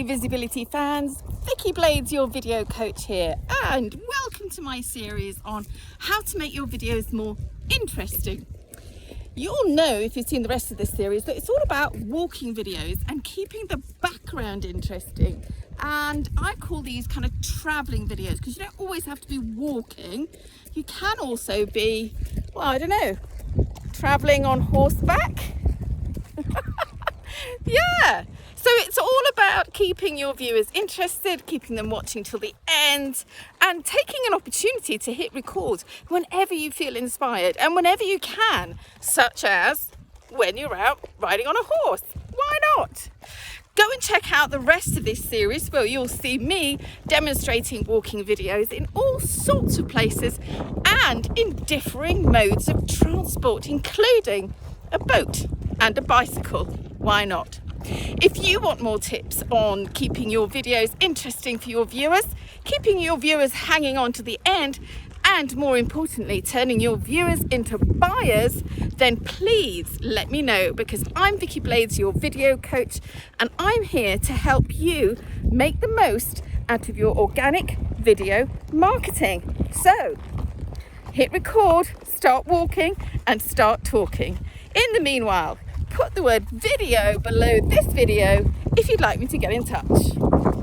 Hey visibility fans, Vicky Blades, your video coach here, and welcome to my series on how to make your videos more interesting. You'll know, if you've seen the rest of this series, that it's all about walking videos and keeping the background interesting. And I call these kind of traveling videos because you don't always have to be walking. You can also be, well, I don't know, traveling on horseback. Yeah, so it's all about keeping your viewers interested, keeping them watching till the end, and taking an opportunity to hit record whenever you feel inspired and whenever you can, such as when you're out riding on a horse. Why not? Go and check out the rest of this series where you'll see me demonstrating walking videos in all sorts of places and in differing modes of transport, including a boat and a bicycle. Why not? If you want more tips on keeping your videos interesting for your viewers, keeping your viewers hanging on to the end, and more importantly, turning your viewers into buyers, then please let me know, because I'm Vicky Blades, your video coach, and I'm here to help you make the most out of your organic video marketing. So hit record, start walking, and start talking. In the meanwhile, put the word video below this video if you'd like me to get in touch.